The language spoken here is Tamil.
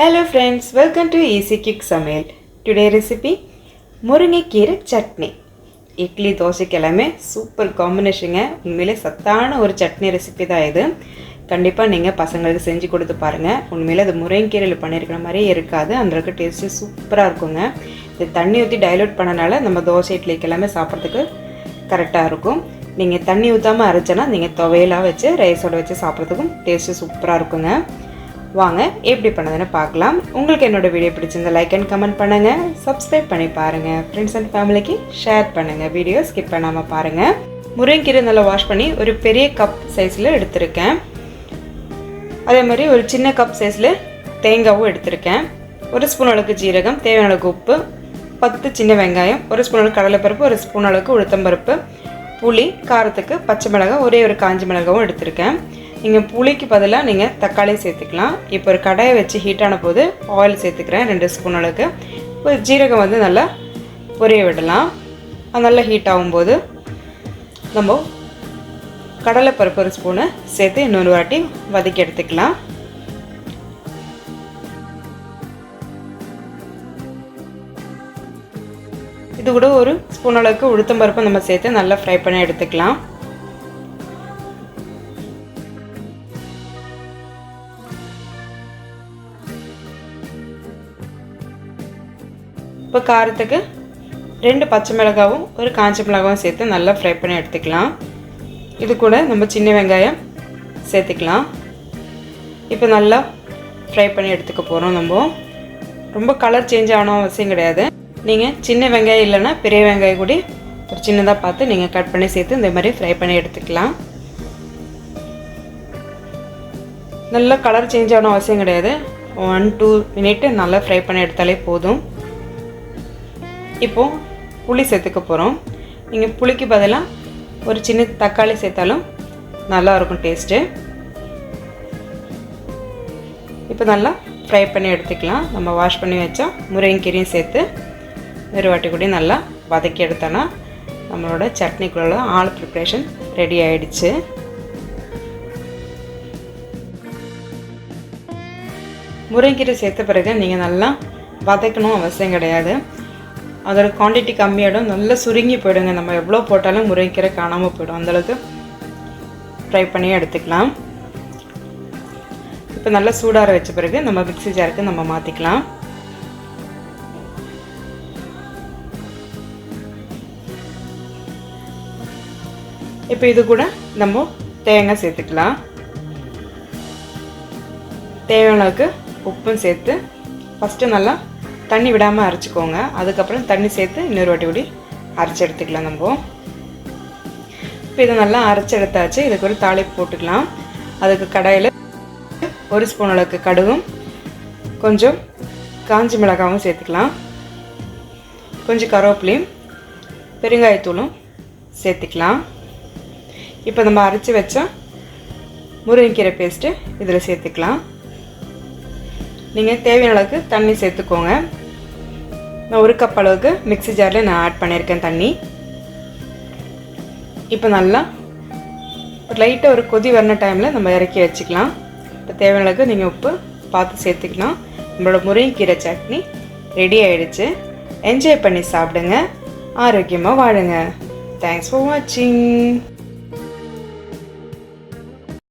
Hello friends, welcome to Easy Quick Samaiyal. Today recipe முருங்கைக்கீரை சட்னி. இட்லி தோசைக்கு எல்லாமே சூப்பர் காம்பினேஷன்ங்க. உண்மையிலே சத்தான ஒரு சட்னி ரெசிபி தான் இது. கண்டிப்பா நீங்க பசங்களுக்கு செஞ்சு கொடுத்து பாருங்க. உண்மையிலே அது முருங்கைக்கீரையில பண்ணிருக்கிற மாதிரியே இருக்காது. அந்த டேஸ்ட் சூப்பரா இருக்குங்க. இது தண்ணி ஊத்தி டைலூட் பண்ணனால நம்ம தோசை இட்லிக்கு எல்லாமே சாப்பிடுறதுக்கு கரெக்ட்டா இருக்கும். நீங்க தண்ணி ஊத்தாம அரைச்சனா நீங்க துவையலா வச்சு ரைஸோட வச்சு சாப்பிடுறதுக்கும் டேஸ்ட் சூப்பரா இருக்குங்க. வாங்க எப்படி பண்ணதுன்னு பார்க்கலாம். உங்களுக்கு என்னோட வீடியோ பிடிச்சிருந்தா லைக் அண்ட் கமெண்ட் பண்ணுங்க, சப்ஸ்கிரைப் பண்ணி பாருங்க, ஃப்ரெண்ட்ஸ் அண்ட் ஃபேமிலிக்கு ஷேர் பண்ணுங்க, வீடியோ ஸ்கிப் பண்ணாம பாருங்க. முருங்கைக்கீரை நல்லா வாஷ் பண்ணி ஒரு பெரிய கப் சைஸ்ல எடுத்திருக்கேன். அதே மாதிரி ஒரு சின்ன கப் சைஸ்ல தேங்காவும் எடுத்திருக்கேன். ஒரு ஸ்பூன் அளவுக்கு ஜீரகம், தேவையான அளவுக்கு உப்பு, 10 சின்ன வெங்காயம், ஒரு ஸ்பூன் அளவுக்கு கடலைப்பருப்பு, ஒரு ஸ்பூன் அளவுக்கு உளுத்தம்பருப்பு, புளி, காரத்துக்கு பச்சை மிளகாய், ஒரே ஒரு காஞ்ச மிளகாவும் எடுத்திருக்கேன். நீங்கள் புளிக்கு பதிலாக நீங்கள் தக்காளி சேர்த்துக்கலாம். இப்போ ஒரு கடாயை வச்சு ஹீட்டான போது ஆயில் சேர்த்துக்கிறேன் 2 ஸ்பூன் அளவுக்கு. ஒரு ஜீரகம் வந்து நல்லா பொரிய விடலாம். அது நல்லா ஹீட் ஆகும்போது நம்ம கடலைப்பருப்பு ஒரு ஸ்பூனு சேர்த்து இன்னொரு வாட்டி வதக்கி எடுத்துக்கலாம். இது கூட ஒரு ஸ்பூன் அளவுக்கு உளுத்தம்பருப்பு நம்ம சேர்த்து நல்லா ஃப்ரை பண்ணி எடுத்துக்கலாம். இப்போ காரத்துக்கு 2 பச்சை மிளகாவும் ஒரு காஞ்ச மிளகாவும் சேர்த்து நல்லா ஃப்ரை பண்ணி எடுத்துக்கலாம். இது கூட நம்ம சின்ன வெங்காயம் சேர்த்துக்கலாம். இப்போ நல்லா ஃப்ரை பண்ணி எடுத்துக்க போகிறோம். நம்ம ரொம்ப கலர் சேஞ்ச் ஆன அவசியம் கிடையாது. நீங்கள் சின்ன வெங்காயம் இல்லைன்னா பெரிய வெங்காயம் கூட ஒரு சின்னதாக பார்த்து நீங்கள் கட் பண்ணி சேர்த்து இந்த மாதிரி ஃப்ரை பண்ணி எடுத்துக்கலாம். நல்லா கலர் சேஞ்ச் ஆன அவசியம் கிடையாது. 1-2 மினிட் நல்லா ஃப்ரை பண்ணி எடுத்தாலே போதும். இப்போது புளி சேர்த்துக்க போகிறோம். நீங்கள் புளிக்கு பதிலாக ஒரு சின்ன தக்காளி சேர்த்தாலும் நல்லாயிருக்கும் டேஸ்ட்டு. இப்போ நல்லா ஃப்ரை பண்ணி எடுத்துக்கலாம். நம்ம வாஷ் பண்ணி வச்சா முருங்கைக்கீரையும் சேர்த்து ஒரு வாட்டி கூட நல்லா வதக்கி எடுத்தோன்னா நம்மளோட சட்னிக்குள்ள ஆல் ப்ரிப்ரேஷன் ரெடி ஆகிடுச்சு. முருங்கைக்கீரை சேர்த்த பிறகு நீங்கள் நல்லா வதக்கணும் அவசியம் கிடையாது. அதோட குவான்டிட்டி கம்மியாகிடும், நல்லா சுருங்கி போயிடுங்க. நம்ம எவ்வளோ போட்டாலும் முருங்கைக்கீரை காணாமல் போயிடும். அந்தளவுக்கு ஃப்ரை பண்ணி எடுத்துக்கலாம். இப்போ நல்லா சூடார வச்ச பிறகு நம்ம மிக்ஸி ஜாருக்கு நம்ம மாற்றிக்கலாம். இப்போ இது கூட நம்ம தேங்காய் சேர்த்துக்கலாம். தேவையான அளவுக்கு உப்பும் சேர்த்து ஃபஸ்ட்டு நல்லா தண்ணி விடாமல் அரைச்சிக்கோங்க. அதுக்கப்புறம் தண்ணி சேர்த்து இன்னொரு வாட்டி கூட அரைச்சி எடுத்துக்கலாம். நம்ம இப்போ இதை நல்லா அரைச்சி எடுத்தாச்சு. இதுக்கு ஒரு தாளிப்பு போட்டுக்கலாம். அதுக்கு கடாயில் ஒரு ஸ்பூன் அளவுக்கு கடுகும் கொஞ்சம் காஞ்சி மிளகாவும் சேர்த்துக்கலாம். கொஞ்சம் கருவேப்பிலையும் பெருங்காயத்தூளும் சேர்த்துக்கலாம். இப்போ நம்ம அரைச்சி வச்ச முருங்கைக்கீரை பேஸ்ட்டு இதில் சேர்த்துக்கலாம். நீங்கள் தேவையான அளவுக்கு தண்ணி சேர்த்துக்கோங்க. நான் 1 கப் அளவுக்கு மிக்ஸி ஜாரில் நான் ஆட் பண்ணியிருக்கேன் தண்ணி. இப்போ நல்லா லைட்டாக ஒரு கொதி வர்ற டைமில் நம்ம இறக்கி வச்சுக்கலாம். இப்போ தேவையான அளவுக்கு நீங்கள் உப்பு பார்த்து சேர்த்துக்கலாம். நம்மளோட முருங்கைக்கீரை சட்னி ரெடி ஆகிடுச்சு. என்ஜாய் பண்ணி சாப்பிடுங்க, ஆரோக்கியமாக வாழுங்க. தேங்க்ஸ் ஃபார் வாட்சிங்.